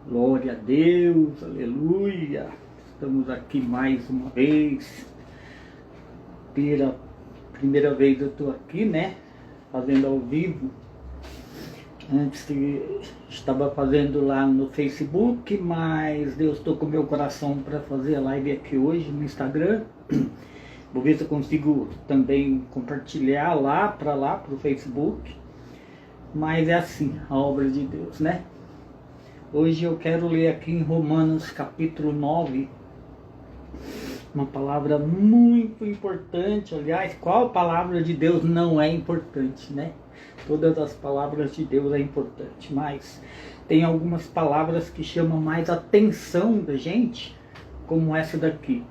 Glória a Deus, aleluia. Estamos aqui mais uma vez. Pela primeira vez eu estou aqui, né? Fazendo ao vivo. Antes estava fazendo lá no Facebook, mas Deus tocou meu coração para fazer a live aqui hoje no Instagram. Vou ver se eu consigo também compartilhar para o Facebook. Mas é assim, a obra de Deus, né? Hoje eu quero ler aqui em Romanos capítulo 9, uma palavra muito importante. Aliás, qual palavra de Deus não é importante, né? Todas as palavras de Deus é importante, mas tem algumas palavras que chamam mais atenção da gente, como essa daqui.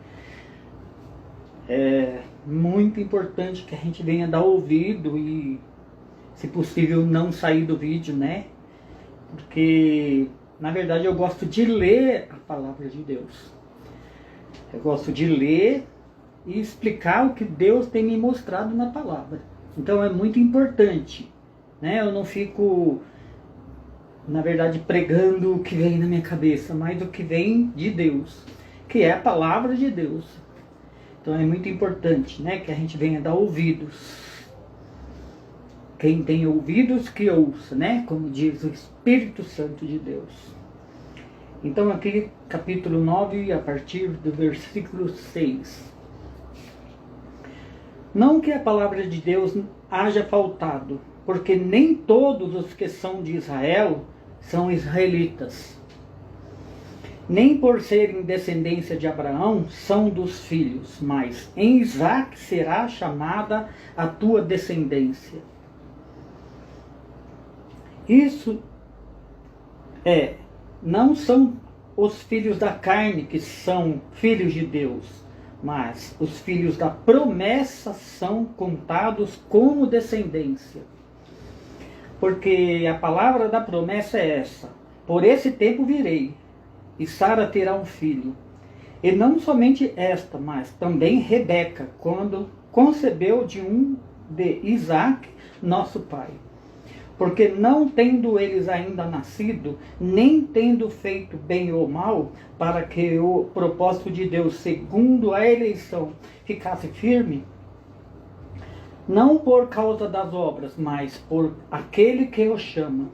É muito importante que a gente venha dar ouvido e, se possível, não sair do vídeo, né? Porque na verdade eu gosto de ler a palavra de Deus. Eu gosto de ler e explicar o que Deus tem me mostrado na palavra. Então é muito importante, né? Eu não fico, na verdade, pregando o que vem na minha cabeça, mas o que vem de Deus, que é a palavra de Deus. Então é muito importante, né, que a gente venha dar ouvidos. Quem tem ouvidos que ouça, né? Como diz o Espírito Santo de Deus. Então aqui, capítulo 9, a partir do versículo 6. Não que a palavra de Deus haja faltado, porque nem todos os que são de Israel são israelitas. Nem por serem descendência de Abraão são dos filhos, mas em Isaque será chamada a tua descendência. Isso não são os filhos da carne que são filhos de Deus, mas os filhos da promessa são contados como descendência. Porque a palavra da promessa é essa: por esse tempo virei, e Sara terá um filho. E não somente esta, mas também Rebeca, quando concebeu de Isaque, nosso pai. Porque não tendo eles ainda nascido, nem tendo feito bem ou mal, para que o propósito de Deus, segundo a eleição, ficasse firme, não por causa das obras, mas por aquele que o chama.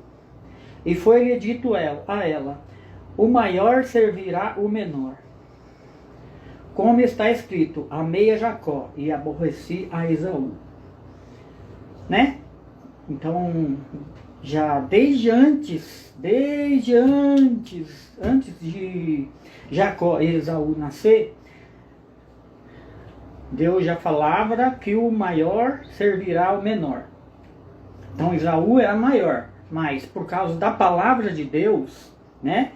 E foi-lhe dito a ela, o maior servirá o menor. Como está escrito, amei a Jacó e aborreci a Esaú. Né? Então, já desde antes de Jacó e Esaú nascer, Deus já falava que o maior servirá ao menor. Então, Esaú era maior, mas por causa da palavra de Deus, né,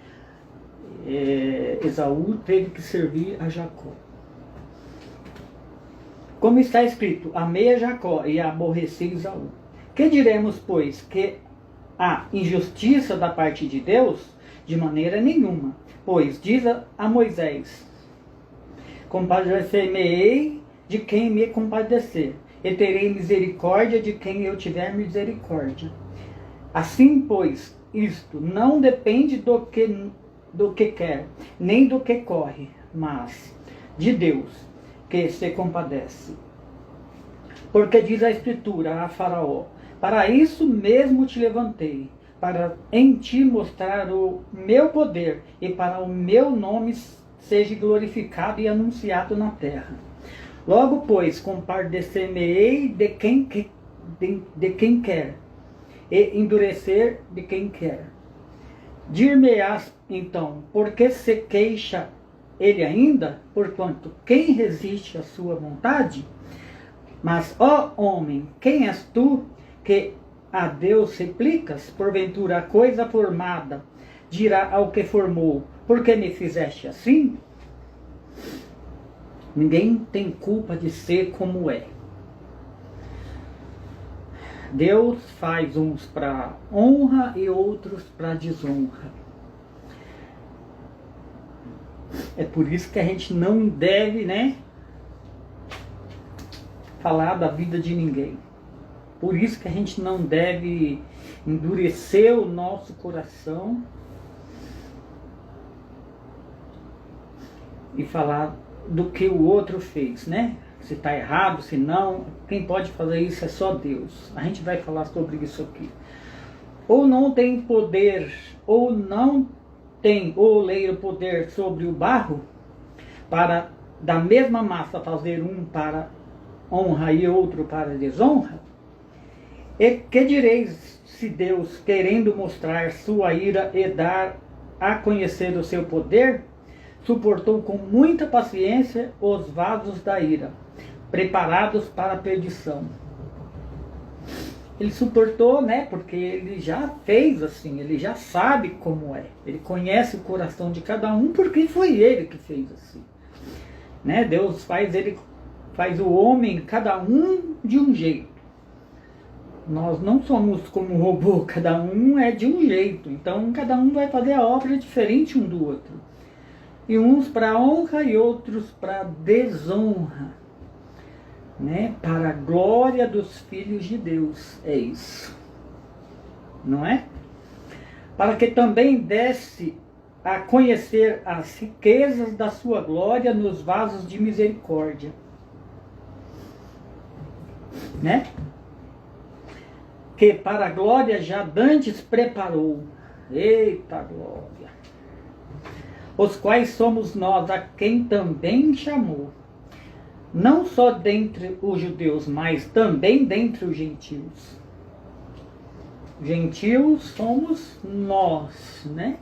Esaú teve que servir a Jacó. Como está escrito, amei a Jacó e aborreci Esaú. Que diremos, pois, que há injustiça da parte de Deus? De maneira nenhuma. Pois diz a Moisés, compadecer-me-ei de quem me compadecer, e terei misericórdia de quem eu tiver misericórdia. Assim, pois, isto não depende do que quer, nem do que corre, mas de Deus, que se compadece. Porque diz a Escritura a Faraó, para isso mesmo te levantei, para em ti mostrar o meu poder e para o meu nome seja glorificado e anunciado na terra. Logo, pois, compadecer-me-ei de quem quer e endurecer de quem quer. Dir-me-ás, então, por que se queixa ele ainda? Porquanto, quem resiste à sua vontade? Mas, ó homem, quem és tu que a Deus replicas? Porventura a coisa formada dirá ao que formou, por que me fizeste assim? Ninguém tem culpa de ser como é. Deus faz uns para honra e outros para desonra. É por isso que a gente não deve, né, falar da vida de ninguém. Por isso que a gente não deve endurecer o nosso coração e falar do que o outro fez, né? Se está errado, se não, quem pode fazer isso é só Deus. A gente vai falar sobre isso aqui. Ou não tem poder, ou não tem o oleiro poder sobre o barro, para da mesma massa fazer um para honra e outro para desonra? E que direis se Deus, querendo mostrar sua ira e dar a conhecer o seu poder, suportou com muita paciência os vasos da ira, preparados para a perdição? Ele suportou, né? Porque ele já fez assim, ele já sabe como é. Ele conhece o coração de cada um, porque foi ele que fez assim, né? Deus faz o homem, cada um de um jeito. Nós não somos como um robô, cada um é de um jeito. Então cada um vai fazer a obra diferente um do outro. E uns para honra e outros para desonra, né? Para a glória dos filhos de Deus. É isso, não é? Para que também desse a conhecer as riquezas da sua glória nos vasos de misericórdia, né? Que para a glória já dantes preparou. Eita glória! Os quais somos nós, a quem também chamou, não só dentre os judeus, mas também dentre os gentios. Gentios somos nós, né?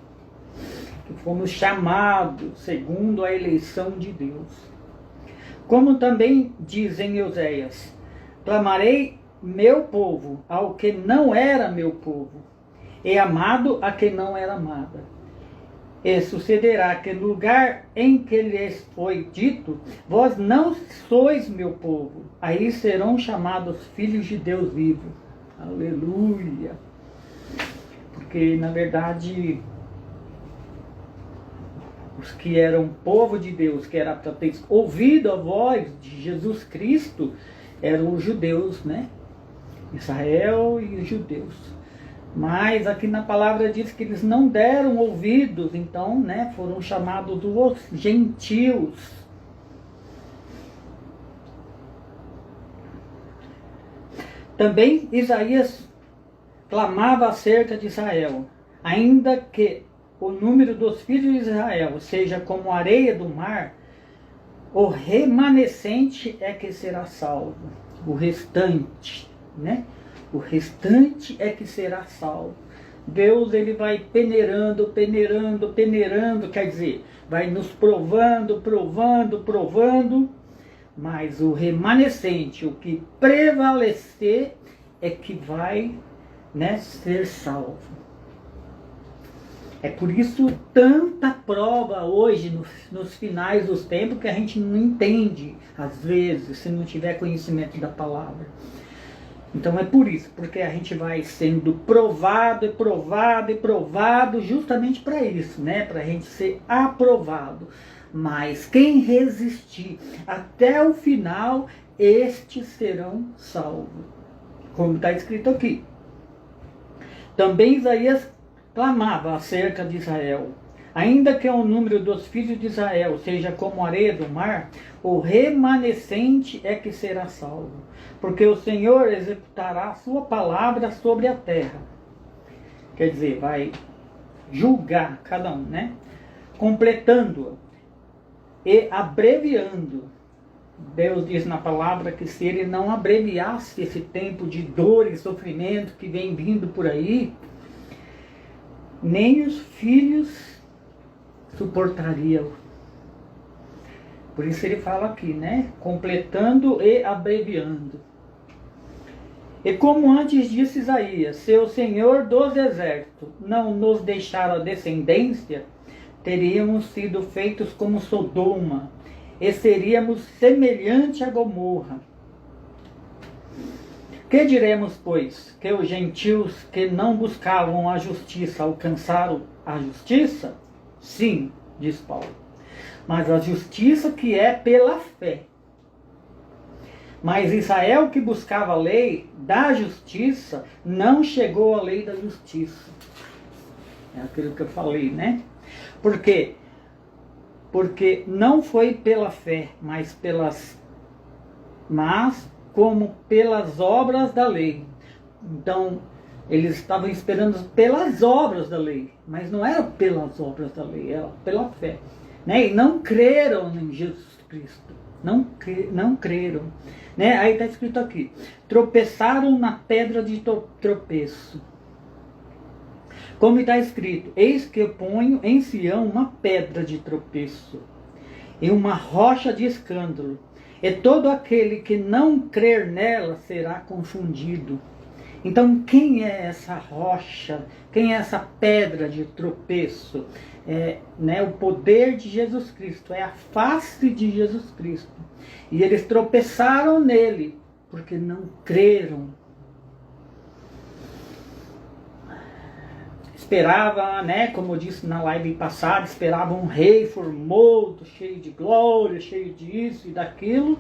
Que fomos chamados segundo a eleição de Deus. Como também diz em Euséias: clamarei meu povo ao que não era meu povo, e amado a que não era amada. E sucederá que no lugar em que lhes foi dito, vós não sois meu povo, aí serão chamados filhos de Deus vivo. Aleluia! Porque, na verdade, os que eram povo de Deus, que era para ter ouvido a voz de Jesus Cristo, eram os judeus, né? Israel e os judeus. Mas aqui na palavra diz que eles não deram ouvidos, então, né, foram chamados os gentios. Também Isaías clamava acerca de Israel: ainda que o número dos filhos de Israel seja como a areia do mar, o remanescente é que será salvo. O restante, né? O restante é que será salvo. Deus, ele vai peneirando, quer dizer, vai nos provando, mas o remanescente, o que prevalecer, é que vai, né, ser salvo. É por isso tanta prova hoje, nos finais dos tempos, que a gente não entende, às vezes, se não tiver conhecimento da palavra. Então é por isso, porque a gente vai sendo provado justamente para isso, né? Para a gente ser aprovado. Mas quem resistir até o final, estes serão salvos. Como está escrito aqui. Também Isaías clamava acerca de Israel: ainda que o número dos filhos de Israel seja como a areia do mar, o remanescente é que será salvo, porque o Senhor executará a sua palavra sobre a terra. Quer dizer, vai julgar cada um, né? Completando-a e abreviando. Deus diz na palavra que se ele não abreviasse esse tempo de dor e sofrimento que vem vindo por aí, nem os filhos suportariam. Por isso ele fala aqui, né? Completando e abreviando. E como antes disse Isaías: se o Senhor dos exércitos não nos deixar a descendência, teríamos sido feitos como Sodoma, e seríamos semelhante a Gomorra. Que diremos, pois? Que os gentios que não buscavam a justiça alcançaram a justiça? Sim, diz Paulo. Mas a justiça que é pela fé. Mas Israel, que buscava a lei da justiça, não chegou à lei da justiça. É aquilo que eu falei, né? Porque porque não foi pela fé, mas como pelas obras da lei. Então, eles estavam esperando pelas obras da lei, mas não era pelas obras da lei, era pela fé. Né? E não creram em Jesus Cristo. Não creram. Né? Aí está escrito aqui: tropeçaram na pedra de tropeço. Como está escrito: eis que eu ponho em Sião uma pedra de tropeço e uma rocha de escândalo, e todo aquele que não crer nela será confundido. Então, quem é essa rocha? Quem é essa pedra de tropeço? O poder de Jesus Cristo, é a face de Jesus Cristo. E eles tropeçaram nele, porque não creram. Esperava, como eu disse na live passada, esperava um rei formoso, cheio de glória, cheio disso e daquilo.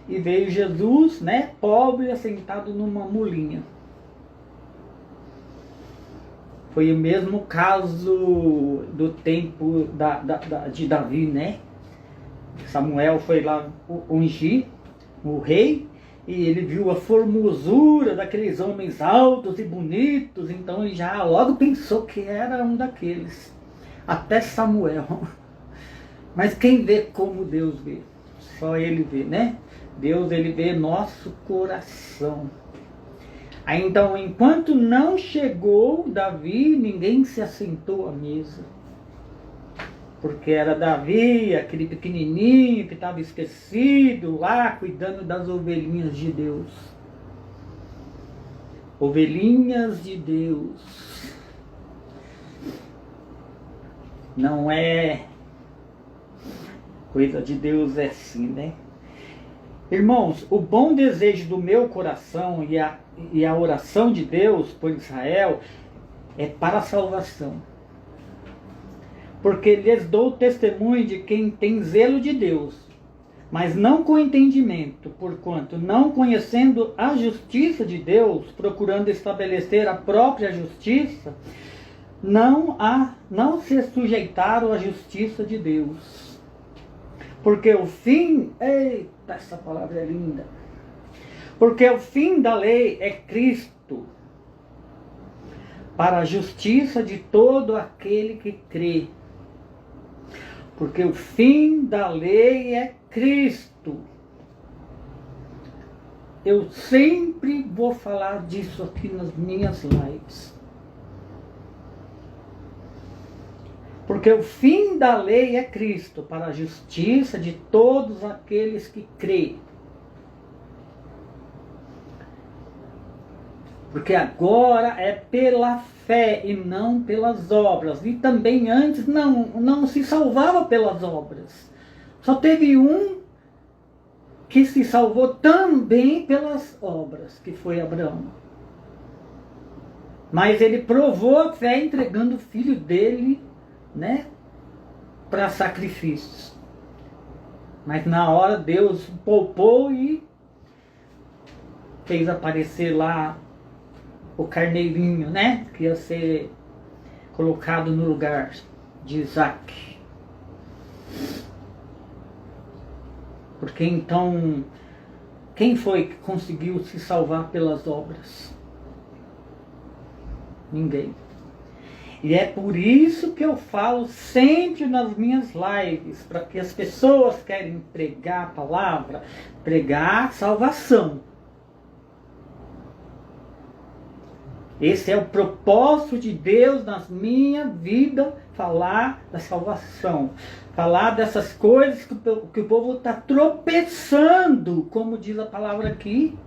E veio Jesus, pobre, assentado numa mulinha. Foi o mesmo caso do tempo de Davi, Samuel foi lá ungir o rei, e ele viu a formosura daqueles homens altos e bonitos, então ele já logo pensou que era um daqueles. Até Samuel. Mas quem vê como Deus vê? Só ele vê, Deus, ele vê nosso coração. Aí então, enquanto não chegou Davi, ninguém se assentou à mesa. Porque era Davi, aquele pequenininho que estava esquecido lá, cuidando das ovelhinhas de Deus. Ovelhinhas de Deus. Não é coisa de Deus, é assim, Irmãos, o bom desejo do meu coração e a oração de Deus por Israel é para a salvação. Porque lhes dou testemunho de quem tem zelo de Deus, mas não com entendimento, porquanto não conhecendo a justiça de Deus, procurando estabelecer a própria justiça, não se sujeitaram à justiça de Deus. Porque o fim, eita, essa palavra é linda. Porque o fim da lei é Cristo, para a justiça de todo aquele que crê. Porque o fim da lei é Cristo. Eu sempre vou falar disso aqui nas minhas lives. Porque o fim da lei é Cristo, para a justiça de todos aqueles que creem. Porque agora é pela fé e não pelas obras. E também antes não se salvava pelas obras. Só teve um que se salvou também pelas obras, que foi Abraão. Mas ele provou a fé entregando o filho dele, para sacrifícios. Mas na hora Deus poupou e fez aparecer lá o carneirinho, que ia ser colocado no lugar de Isaac. Porque então, quem foi que conseguiu se salvar pelas obras? Ninguém. E é por isso que eu falo sempre nas minhas lives, para que as pessoas que querem pregar a palavra, pregar a salvação. Esse é o propósito de Deus na minha vida, falar da salvação. Falar dessas coisas que o povo está tropeçando, como diz a palavra aqui.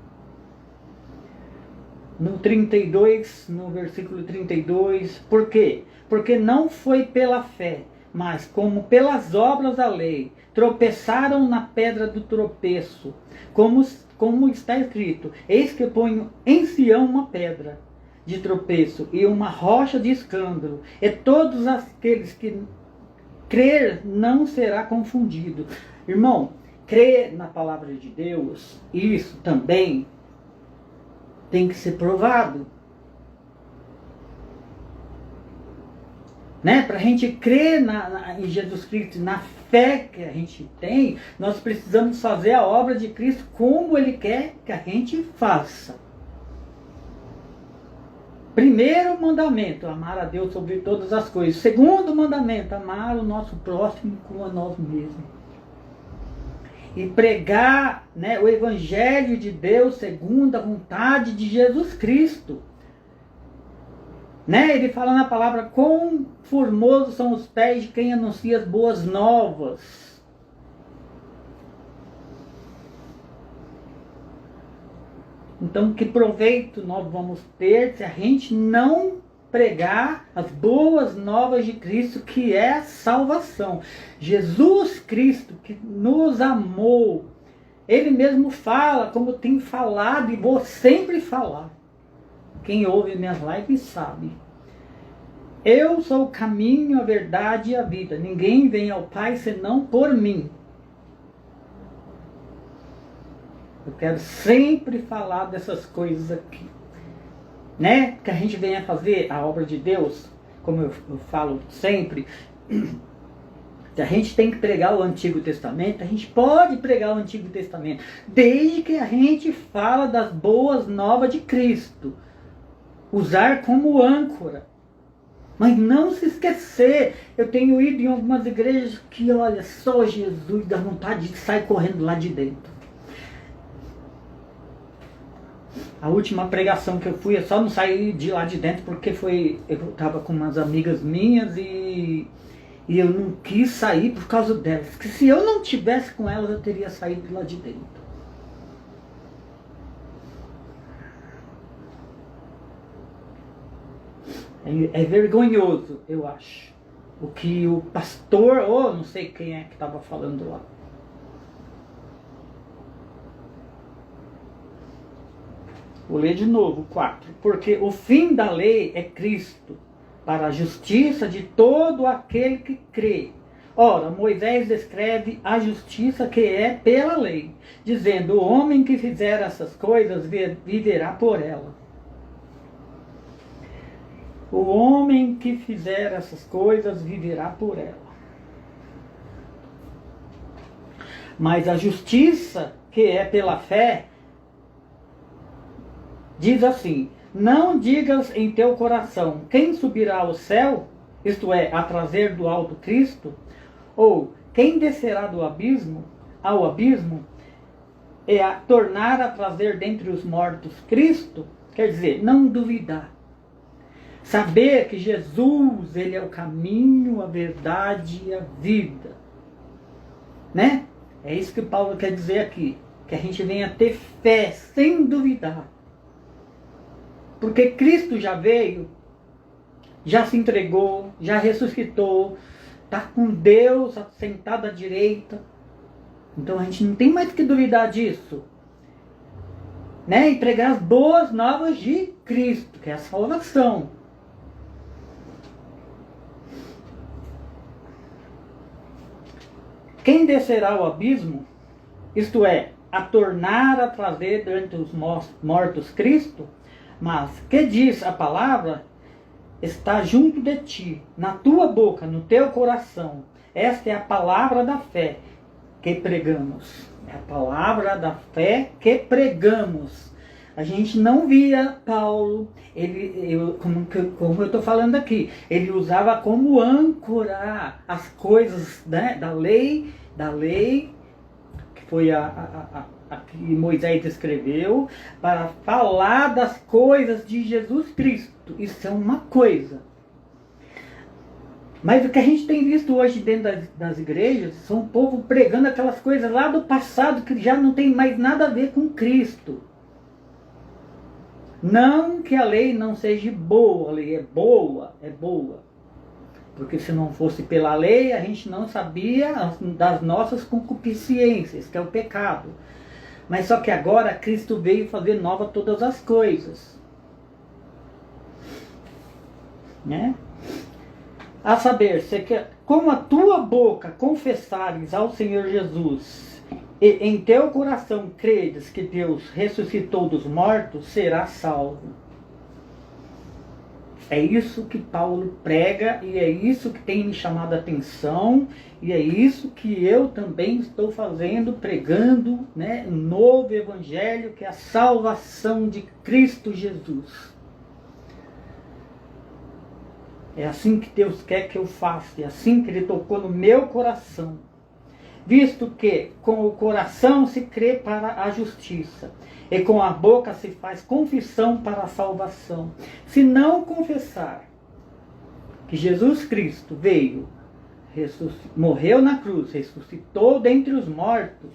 No 32, no versículo 32. Por quê? Porque não foi pela fé, mas como pelas obras da lei. Tropeçaram na pedra do tropeço. Como está escrito: eis que ponho em Sião uma pedra de tropeço e uma rocha de escândalo, e todos aqueles que crer não será confundido. Irmão, crer na palavra de Deus, isso também tem que ser provado. né? Para a gente crer em Jesus Cristo, na fé que a gente tem, nós precisamos fazer a obra de Cristo como Ele quer que a gente faça. Primeiro mandamento, amar a Deus sobre todas as coisas. Segundo mandamento, amar o nosso próximo como a nós mesmos. E pregar, né, o Evangelho de Deus segundo a vontade de Jesus Cristo. Né? Ele fala na palavra: quão formosos são os pés de quem anuncia as boas novas. Então, que proveito nós vamos ter se a gente não pregar as boas novas de Cristo, que é a salvação. Jesus Cristo, que nos amou, Ele mesmo fala, como tem falado e vou sempre falar. Quem ouve minhas lives sabe. Eu sou o caminho, a verdade e a vida. Ninguém vem ao Pai senão por mim. Eu quero sempre falar dessas coisas aqui. Né? Que a gente venha fazer a obra de Deus, como eu falo sempre. Se a gente tem que pregar o Antigo Testamento, a gente pode pregar o Antigo Testamento, desde que a gente fala das boas novas de Cristo. Usar como âncora. Mas não se esquecer, eu tenho ido em algumas igrejas que, olha, só Jesus dá vontade de sair correndo lá de dentro. A última pregação que eu fui, eu só não saí de lá de dentro porque eu estava com umas amigas minhas e eu não quis sair por causa delas. Porque se eu não tivesse com elas, eu teria saído de lá de dentro. É vergonhoso, eu acho, o que o pastor, ou não sei quem é que estava falando lá. Vou ler de novo, 4. Porque o fim da lei é Cristo, para a justiça de todo aquele que crê. Ora, Moisés descreve a justiça que é pela lei, dizendo: o homem que fizer essas coisas viverá por ela. O homem que fizer essas coisas viverá por ela. Mas a justiça que é pela fé diz assim: não digas em teu coração: quem subirá ao céu, isto é, a trazer do alto Cristo, ou quem descerá do abismo, ao abismo, e a tornar a trazer dentre os mortos Cristo. Quer dizer, não duvidar. Saber que Jesus, Ele é o caminho, a verdade e a vida. Né? É isso que Paulo quer dizer aqui. Que a gente venha ter fé sem duvidar. Porque Cristo já veio, já se entregou, já ressuscitou, está com Deus sentado à direita. Então a gente não tem mais que duvidar disso. Né? E pregar as boas novas de Cristo, que é a salvação. Quem descerá ao abismo, isto é, a tornar a trazer dentre os mortos Cristo, mas que diz a palavra, está junto de ti, na tua boca, no teu coração. Esta é a palavra da fé que pregamos. É a palavra da fé que pregamos. A gente não via Paulo, como eu estou falando aqui, ele usava como âncora as coisas, né, da lei, que foi a que Moisés escreveu, para falar das coisas de Jesus Cristo. Isso é uma coisa. Mas o que a gente tem visto hoje dentro das igrejas são o povo pregando aquelas coisas lá do passado que já não tem mais nada a ver com Cristo. Não que a lei não seja boa, a lei é boa. Porque se não fosse pela lei, a gente não sabia das nossas concupiscências, que é o pecado. Mas só que agora Cristo veio fazer nova todas as coisas. Né? A saber, se que com a tua boca confessares ao Senhor Jesus, e em teu coração credes que Deus ressuscitou dos mortos, serás salvo. É isso que Paulo prega e é isso que tem me chamado a atenção e é isso que eu também estou fazendo, pregando, né, um novo evangelho que é a salvação de Cristo Jesus. É assim que Deus quer que eu faça, é assim que Ele tocou no meu coração. Visto que com o coração se crê para a justiça, e com a boca se faz confissão para a salvação. Se não confessar que Jesus Cristo veio, morreu na cruz, ressuscitou dentre os mortos,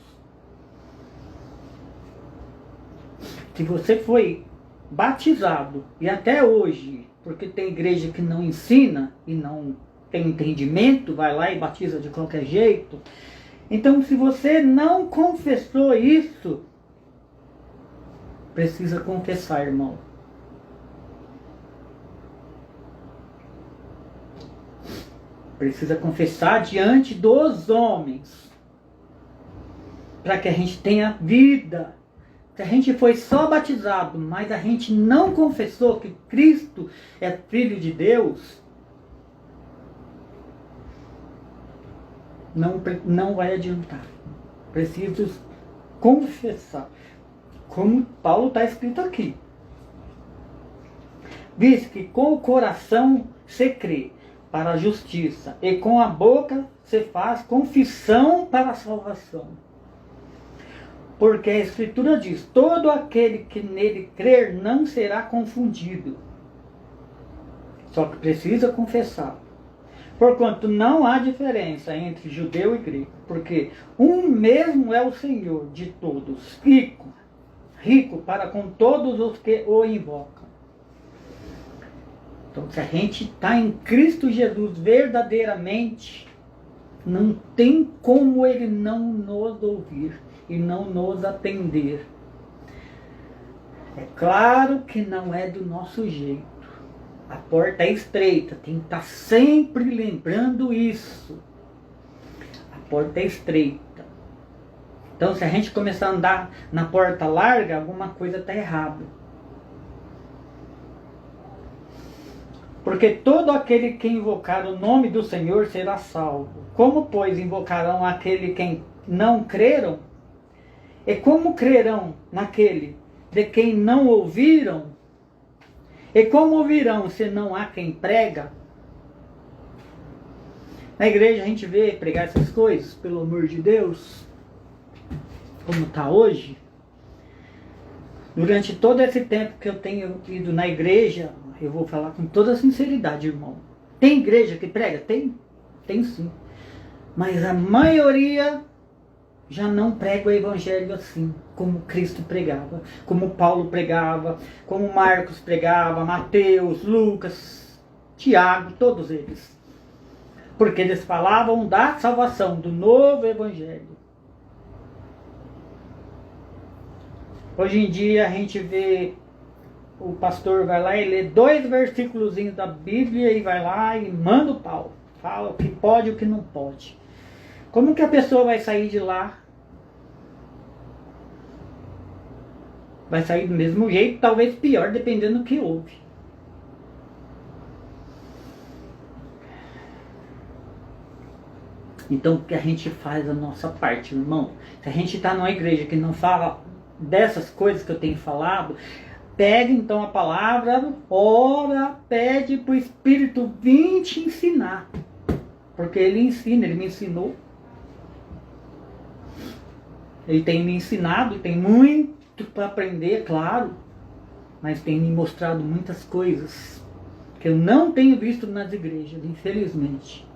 se você foi batizado, e até hoje, porque tem igreja que não ensina e não tem entendimento, vai lá e batiza de qualquer jeito. Então, se você não confessou isso, precisa confessar, irmão. Precisa confessar diante dos homens, para que a gente tenha vida. Se a gente foi só batizado, mas a gente não confessou que Cristo é Filho de Deus, não vai adiantar. Preciso confessar. Como Paulo está escrito aqui. Diz que com o coração se crê para a justiça e com a boca se faz confissão para a salvação. Porque a Escritura diz, todo aquele que nele crer não será confundido. Só que precisa confessar. Porquanto não há diferença entre judeu e grego, porque um mesmo é o Senhor de todos, rico para com todos os que o invocam. Então, se a gente está em Cristo Jesus verdadeiramente, não tem como Ele não nos ouvir e não nos atender. É claro que não é do nosso jeito. A porta é estreita, tem que estar sempre lembrando isso. A porta é estreita. Então, se a gente começar a andar na porta larga, alguma coisa está errada. Porque todo aquele que invocar o nome do Senhor será salvo. Como, pois, invocarão aquele que não creram? E como crerão naquele de quem não ouviram? E como ouvirão se não há quem prega? Na igreja a gente vê pregar essas coisas, pelo amor de Deus, como está hoje. Durante todo esse tempo que eu tenho ido na igreja, eu vou falar com toda sinceridade, irmão. Tem igreja que prega? Tem sim. Mas a maioria já não prega o evangelho assim, como Cristo pregava, como Paulo pregava, como Marcos pregava, Mateus, Lucas, Tiago, todos eles. Porque eles falavam da salvação, do novo evangelho. Hoje em dia a gente vê o pastor vai lá e lê 2 versículos da Bíblia e vai lá e manda o pau. Fala o que pode e o que não pode. Como que a pessoa vai sair de lá? Vai sair do mesmo jeito, talvez pior, dependendo do que houve. Então, o que a gente faz a nossa parte, irmão? Se a gente está numa igreja que não fala dessas coisas que eu tenho falado, pega então a palavra, ora, pede para o Espírito vir te ensinar. Porque Ele ensina, Ele me ensinou. Ele tem me ensinado, tem muito para aprender, claro. Mas tem me mostrado muitas coisas que eu não tenho visto nas igrejas, infelizmente.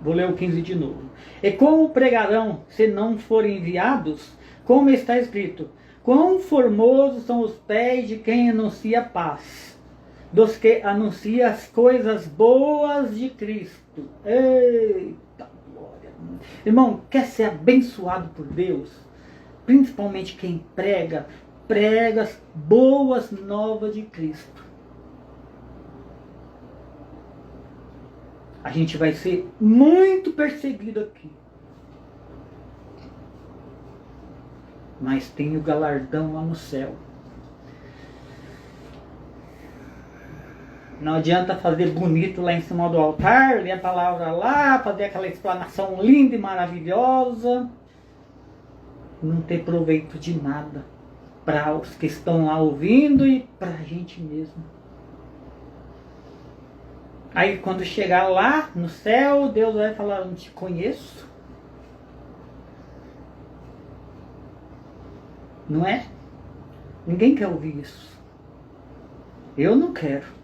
Vou ler o 15 de novo. E como pregarão se não forem enviados? Como está escrito: quão formosos são os pés de quem anuncia paz, dos que anuncia as coisas boas de Cristo. Eita glória! Irmão, quer ser abençoado por Deus? Principalmente quem prega as boas novas de Cristo. A gente vai ser muito perseguido aqui. mas tem o galardão lá no céu. Não adianta fazer bonito lá em cima do altar, ler a palavra lá, fazer aquela explanação linda e maravilhosa, não ter proveito de nada para os que estão lá ouvindo e para a gente mesmo. Aí quando chegar lá no céu, Deus vai falar: não te conheço. Não é? Ninguém quer ouvir isso. Eu não quero.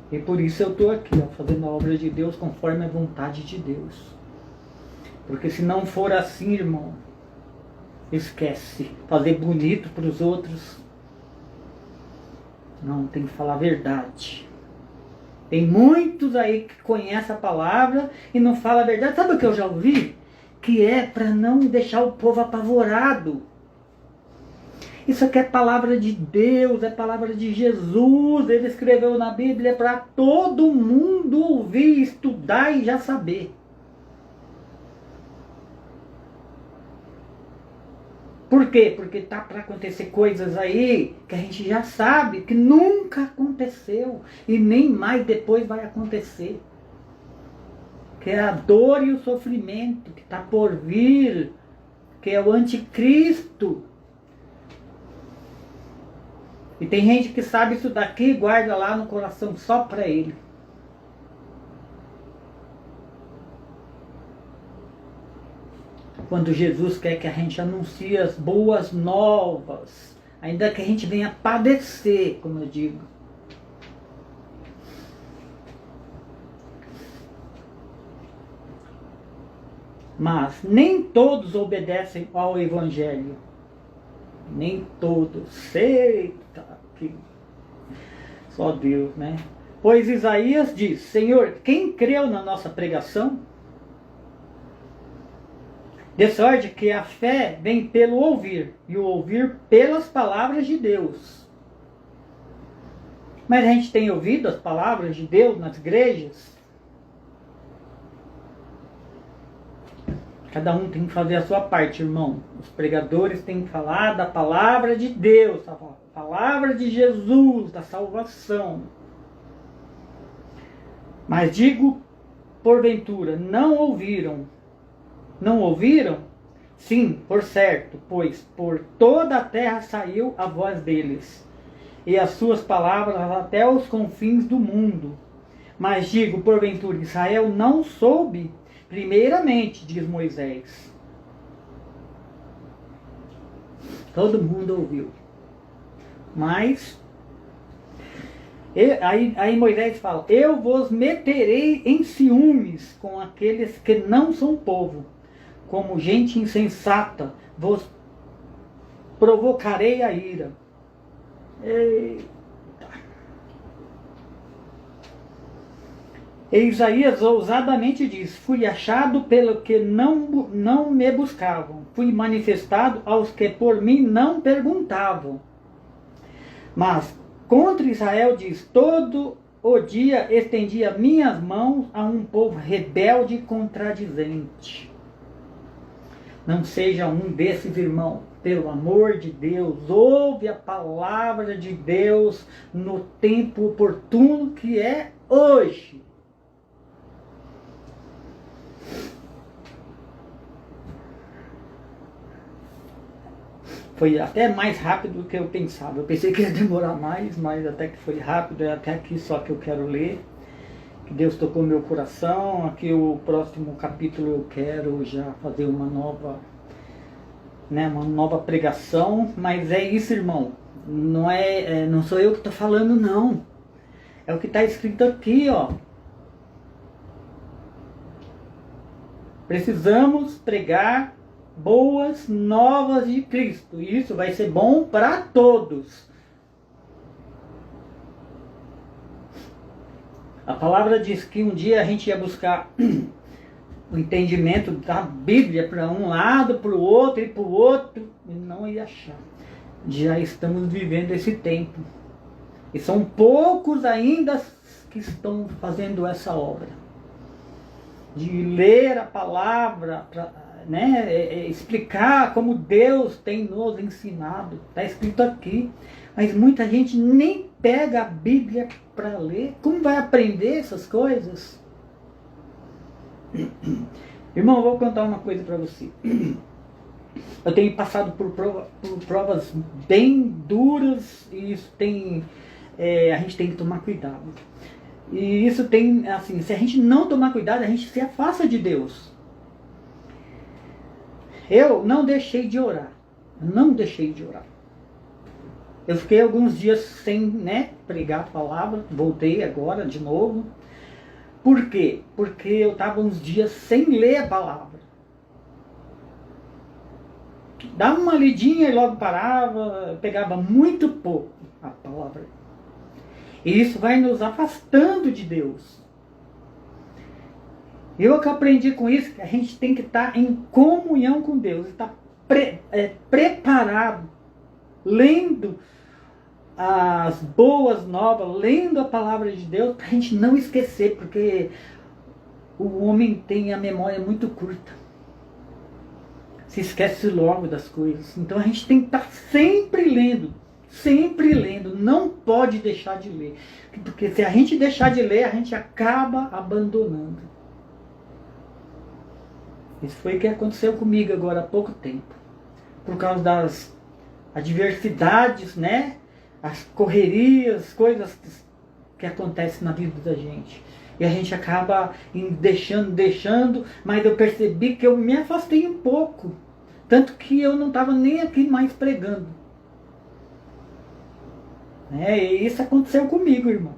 E por isso eu estou aqui, ó, fazendo a obra de Deus conforme a vontade de Deus. Porque se não for assim, irmão, esquece. Fazer bonito para os outros. Não, tem que falar a verdade. Tem muitos aí que conhecem a palavra e não falam a verdade. Sabe o que eu já ouvi? Que é para não deixar o povo apavorado. Isso aqui é palavra de Deus, é palavra de Jesus. Ele escreveu na Bíblia para todo mundo ouvir, estudar e já saber. Por quê? Porque tá para acontecer coisas aí que a gente já sabe que nunca aconteceu e nem mais depois vai acontecer. Que é a dor e o sofrimento que está por vir, que é o anticristo. E tem gente que sabe isso daqui e guarda lá no coração só para ele. Quando Jesus quer que a gente anuncie as boas novas, ainda que a gente venha padecer, como eu digo. Mas nem todos obedecem ao Evangelho. Nem todos. Eita, que... Só Deus, né? Pois Isaías diz: Senhor, quem creu na nossa pregação? De sorte que a fé vem pelo ouvir, e o ouvir pelas palavras de Deus. Mas a gente tem ouvido as palavras de Deus nas igrejas? Cada um tem que fazer a sua parte, irmão. Os pregadores têm que falar da palavra de Deus, da palavra de Jesus, da salvação. Mas digo, porventura, não ouviram? Não ouviram? Sim, por certo, pois por toda a terra saiu a voz deles, e as suas palavras até os confins do mundo. Mas digo, porventura, Israel não soube? Primeiramente, diz Moisés. Todo mundo ouviu. Mas, aí Moisés fala: eu vos meterei em ciúmes com aqueles que não são povo. Como gente insensata, vos provocarei a ira. Eita. E Isaías ousadamente diz: fui achado pelo que não me buscavam, fui manifestado aos que por mim não perguntavam. Mas contra Israel diz: todo o dia estendia minhas mãos a um povo rebelde e contradizente. Não seja um desses, irmão. Pelo amor de Deus, ouve a palavra de Deus no tempo oportuno que é hoje. Foi até mais rápido do que eu pensava. Eu pensei que ia demorar mais, mas até que foi rápido. É até aqui só que eu quero ler. Que Deus tocou meu coração. Aqui o próximo capítulo eu quero já fazer uma nova pregação. Mas é isso, irmão. Não sou eu que estou falando, não. É o que está escrito aqui, ó. Precisamos pregar boas novas de Cristo. E isso vai ser bom para todos. A palavra diz que um dia a gente ia buscar o entendimento da Bíblia para um lado, para o outro e para o outro, e não ia achar. Já estamos vivendo esse tempo. E são poucos ainda que estão fazendo essa obra. De ler a palavra né, explicar como Deus tem nos ensinado. Está escrito aqui. Mas muita gente nem pega a Bíblia para ler. Como vai aprender essas coisas? Irmão, eu vou contar uma coisa para você. Eu tenho passado por provas bem duras e isso tem, a gente tem que tomar cuidado. E isso tem, assim, se a gente não tomar cuidado, a gente se afasta de Deus. Eu não deixei de orar. Não deixei de orar. Eu fiquei alguns dias sem, né, pregar a palavra. Voltei agora de novo. Por quê? Porque eu estava uns dias sem ler a palavra. Dava uma lidinha e logo parava. Pegava muito pouco a palavra. E isso vai nos afastando de Deus. Eu que aprendi com isso, que a gente tem que estar em comunhão com Deus. Estar preparado, lendo as boas novas, lendo a palavra de Deus, para a gente não esquecer, porque o homem tem a memória muito curta. Se esquece logo das coisas. Então a gente tem que estar sempre lendo. Sempre lendo, não pode deixar de ler. Porque se a gente deixar de ler, a gente acaba abandonando. Isso foi o que aconteceu comigo agora há pouco tempo. Por causa das adversidades, né? As correrias, coisas que acontecem na vida da gente. E a gente acaba deixando, mas eu percebi que eu me afastei um pouco. Tanto que eu não estava nem aqui mais pregando. E isso aconteceu comigo, irmãos.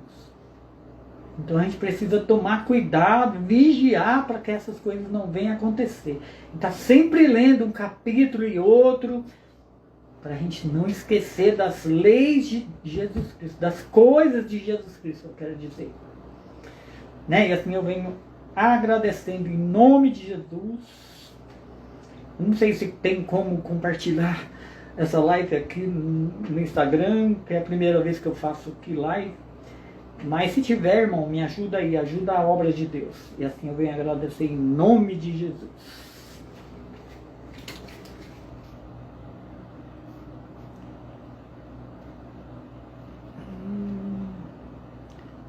Então a gente precisa tomar cuidado, vigiar para que essas coisas não venham a acontecer. Está sempre lendo um capítulo e outro, para a gente não esquecer das leis de Jesus Cristo, das coisas de Jesus Cristo, eu quero dizer. E assim eu venho agradecendo em nome de Jesus. Não sei se tem como compartilhar essa live aqui no Instagram, que é a primeira vez que eu faço aqui live. Mas se tiver, irmão, me ajuda aí, ajuda a obra de Deus. E assim eu venho agradecer em nome de Jesus.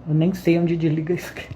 Eu nem sei onde desliga isso aqui.